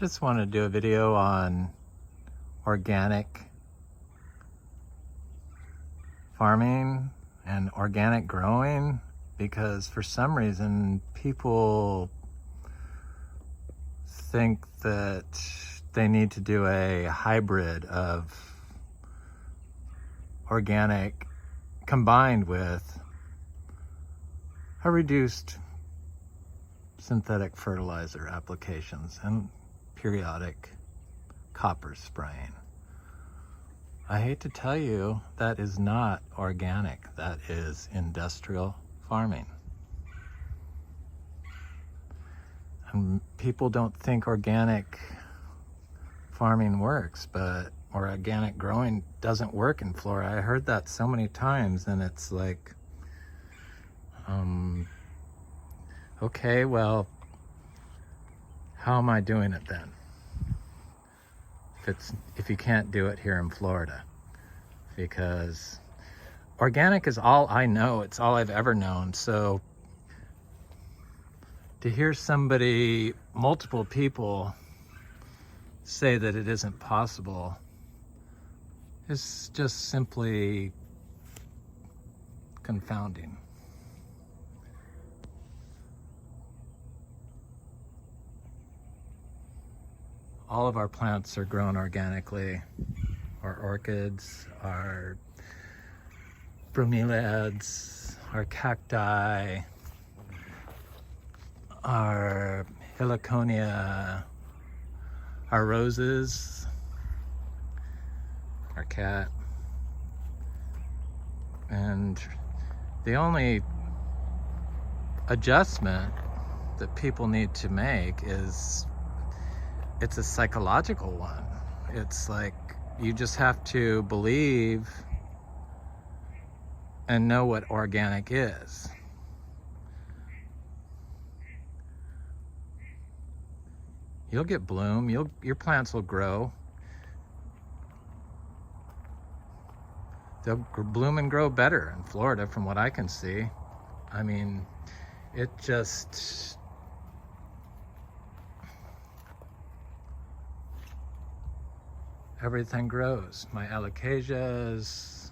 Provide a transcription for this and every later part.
Just want to do a video on organic farming and organic growing, because for some reason people think that they need to do a hybrid of organic combined with a reduced synthetic fertilizer applications and periodic copper spraying. I hate to tell you, that is not organic. That is industrial farming. And people don't think organic farming works, but organic growing doesn't work in Florida. I heard that so many times, and it's like, okay, well, how am I doing it then? If you can't do it here in Florida, because organic is all I know. It's all I've ever known. So to hear multiple people say that it isn't possible is just simply confounding. All of our plants are grown organically. Our orchids, our bromeliads, our cacti, our heliconia, our roses, our cat. And the only adjustment that people need to make is it's a psychological one. It's like you just have to believe and know what organic is. You'll get bloom, your plants will grow. They'll bloom and grow better in Florida from what I can see. I mean, it just, everything grows. My alocasias,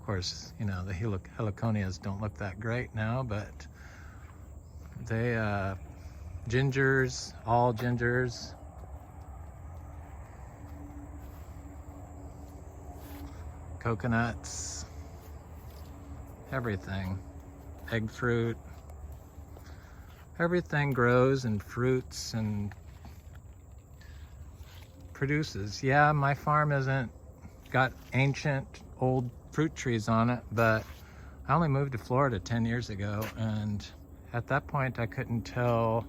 of course, you know, the heliconias don't look that great now, but they, gingers, all gingers, coconuts, everything, egg fruit, everything grows and fruits and produces. Yeah, my farm isn't got ancient old fruit trees on it, but I only moved to Florida 10 years ago, and at that point I couldn't tell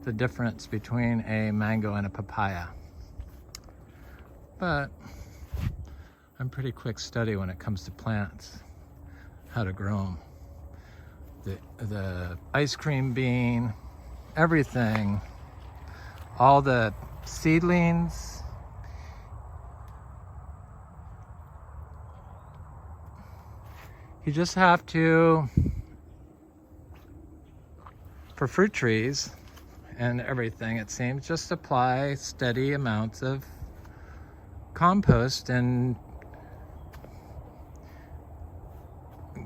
the difference between a mango and a papaya. But I'm pretty quick study when it comes to plants, how to grow them. The ice cream bean, everything, all the seedlings, you just have to, for fruit trees and everything, it seems, just apply steady amounts of compost and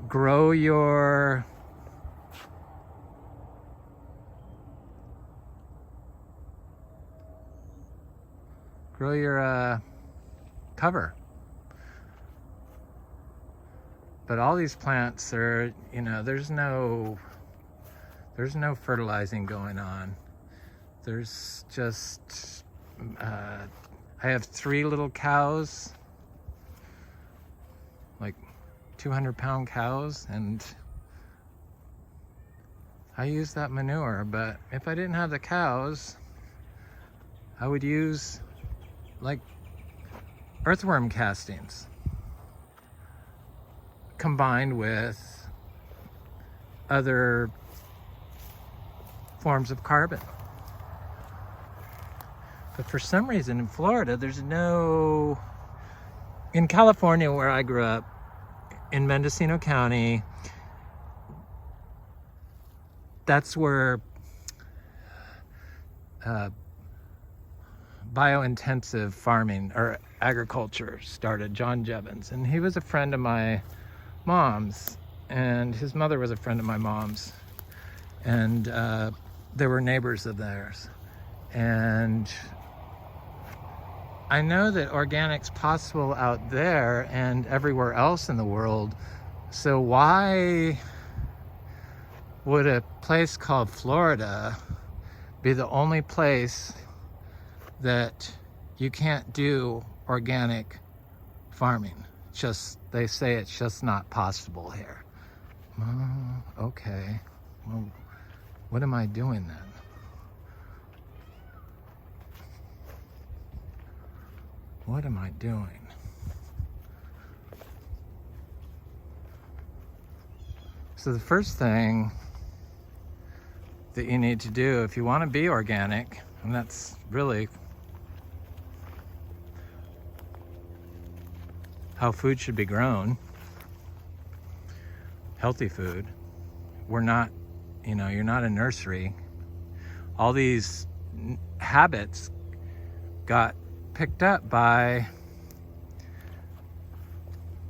grow your cover. But all these plants are, you know, there's no fertilizing going on. There's just, I have 3 little cows, like 200-pound cows, and I use that manure. But if I didn't have the cows, I would use like earthworm castings combined with other forms of carbon. But for some reason in Florida, in California where I grew up, in Mendocino County, that's where biointensive farming or agriculture started, John Jevons, and he was a friend of my mom's, and his mother was a friend of my mom's, and they were neighbors of theirs. And I know that organic's possible out there and everywhere else in the world, so why would a place called Florida be the only place that you can't do organic farming? Just, they say it's just not possible here. Okay, well, what am I doing then? What am I doing? So the first thing that you need to do if you want to be organic, and that's really how food should be grown, healthy food. We're not, you know, you're not a nursery. All these habits got picked up by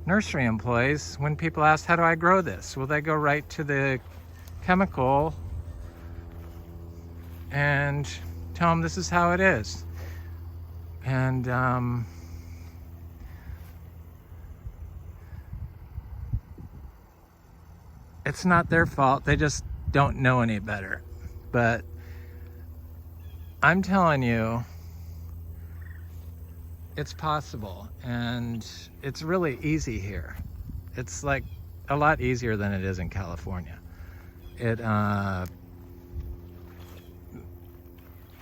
nursery employees. When people ask, how do I grow this? Well, they go right to the chemical and tell them this is how it is. And it's not their fault. They just don't know any better. But I'm telling you, it's possible, and it's really easy here. It's like a lot easier than it is in California.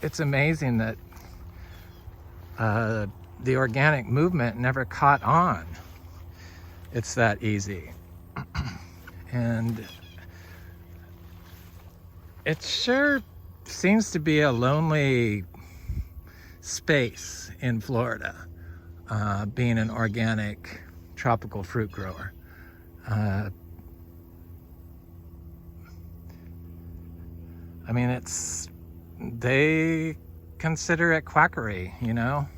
It's amazing that the organic movement never caught on. It's that easy. And it sure seems to be a lonely space in Florida, being an organic tropical fruit grower. I mean, they consider it quackery, you know,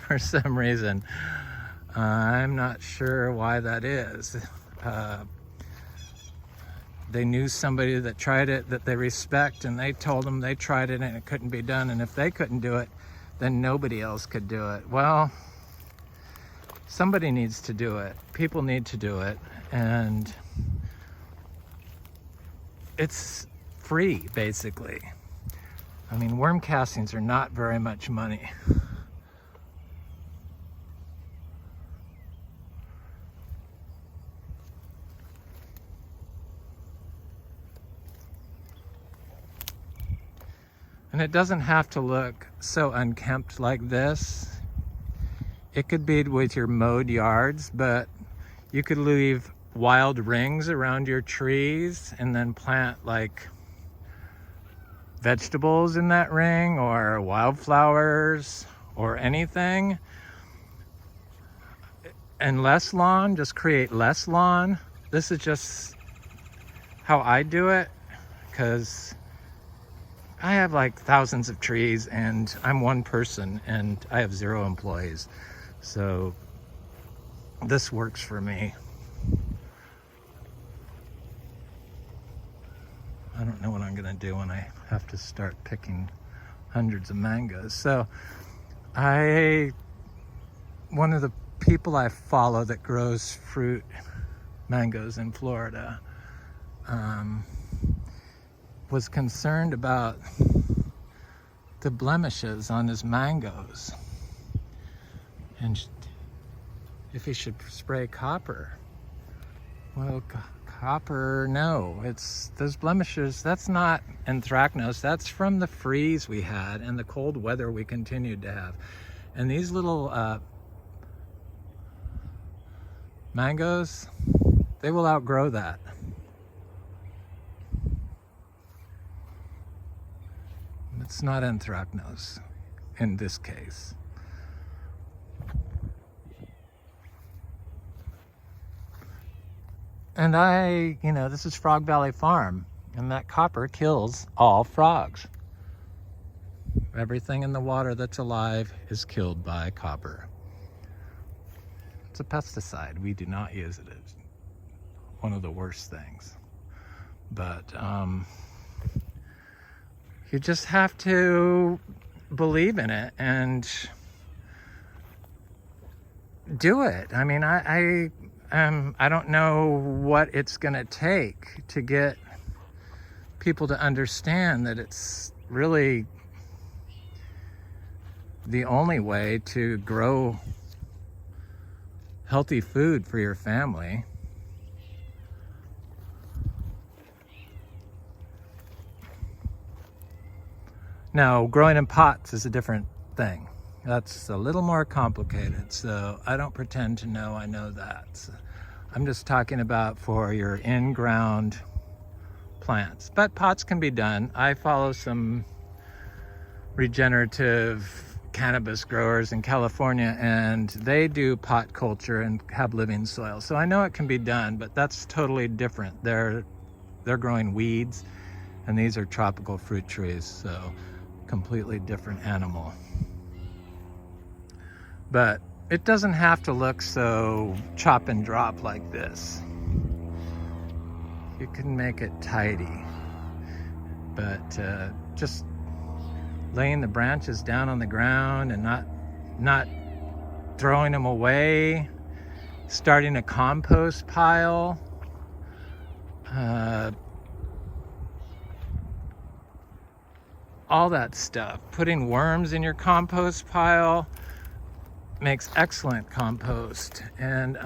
for some reason. I'm not sure why that is. They knew somebody that tried it that they respect, and they told them they tried it and it couldn't be done, and if they couldn't do it, then nobody else could do it. Well, somebody needs to do it. People need to do it, and it's free, basically. I mean, worm castings are not very much money. And it doesn't have to look so unkempt like this. It could be with your mowed yards, but you could leave wild rings around your trees and then plant like vegetables in that ring or wildflowers or anything. And less lawn, just create less lawn. This is just how I do it, because I have like thousands of trees and I'm one person and I have 0 employees. So this works for me. I don't know what I'm gonna do when I have to start picking hundreds of mangoes. So one of the people I follow that grows fruit, mangoes in Florida, was concerned about the blemishes on his mangoes and if he should spray copper. Well, copper, no, it's those blemishes, that's not anthracnose, that's from the freeze we had and the cold weather we continued to have. And these little mangoes, they will outgrow that. It's not anthracnose in this case. And you know, this is Frog Valley Farm, and that copper kills all frogs. Everything in the water that's alive is killed by copper. It's a pesticide. We do not use it. It's one of the worst things. But you just have to believe in it and do it. I mean, I don't know what it's going to take to get people to understand that it's really the only way to grow healthy food for your family. Now, growing in pots is a different thing. That's a little more complicated, so I don't pretend to know I know that. So I'm just talking about for your in-ground plants. But pots can be done. I follow some regenerative cannabis growers in California, and they do pot culture and have living soil. So I know it can be done, but that's totally different. They're growing weeds, and these are tropical fruit trees, so completely different animal. But it doesn't have to look so chop and drop like this. You can make it tidy, but just laying the branches down on the ground and not throwing them away, starting a compost pile, all that stuff. Putting worms in your compost pile makes excellent compost. And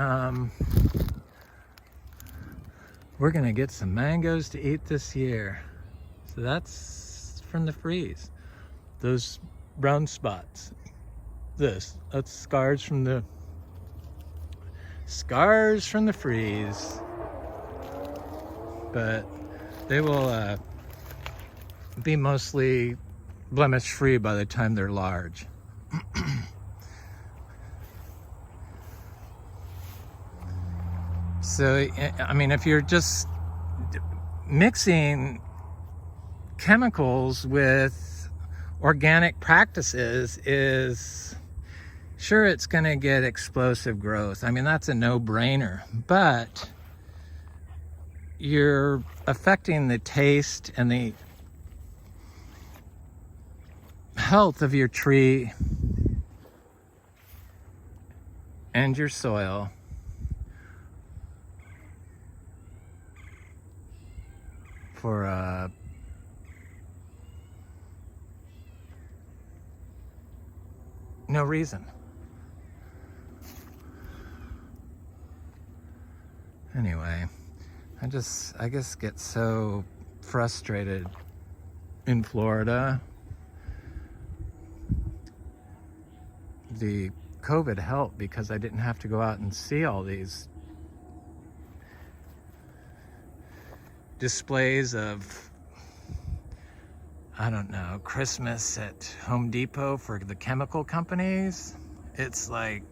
we're gonna get some mangoes to eat this year. So that's from the freeze. Those brown spots. That's scars from the freeze. But they will be mostly blemish free by the time they're large. So, I mean, if you're just mixing chemicals with organic practices, is sure it's going to get explosive growth. I mean, that's a no-brainer, but you're affecting the taste and the health of your tree and your soil for no reason. Anyway, I guess get so frustrated in Florida. The COVID helped because I didn't have to go out and see all these displays of, I don't know, Christmas at Home Depot for the chemical companies. It's like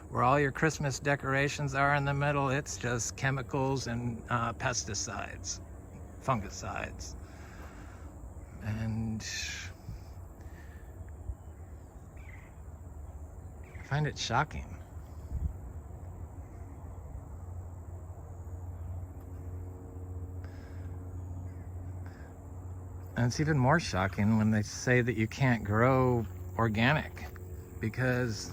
where all your Christmas decorations are in the middle, it's just chemicals and pesticides, fungicides. And I find it shocking. And it's even more shocking when they say that you can't grow organic because,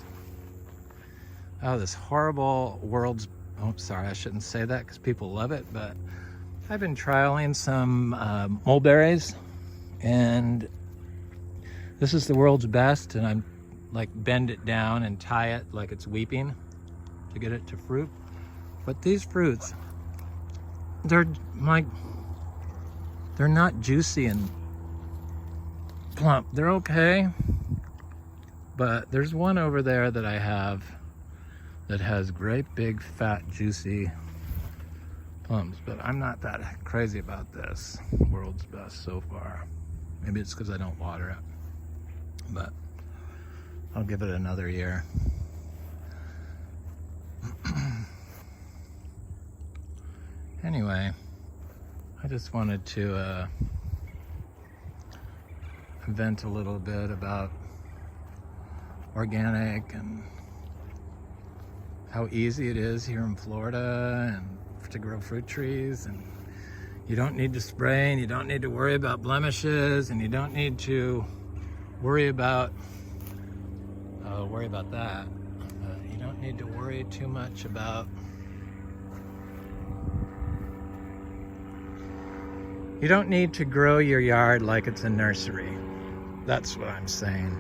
oh, this horrible sorry, I shouldn't say that because people love it, but I've been trialing some mulberries, and this is the world's best, and I'm like bend it down and tie it like it's weeping to get it to fruit. But these fruits, they're not juicy and plump. They're okay, but there's one over there that I have that has great big fat juicy plums, but I'm not that crazy about this. World's best so far. Maybe it's because I don't water it, but I'll give it another year. Anyway, I just wanted to vent a little bit about organic and how easy it is here in Florida and to grow fruit trees, and you don't need to spray, and you don't need to worry about blemishes, and you don't need to worry about that. You don't need to worry too much about. You don't need to grow your yard like it's a nursery. That's what I'm saying.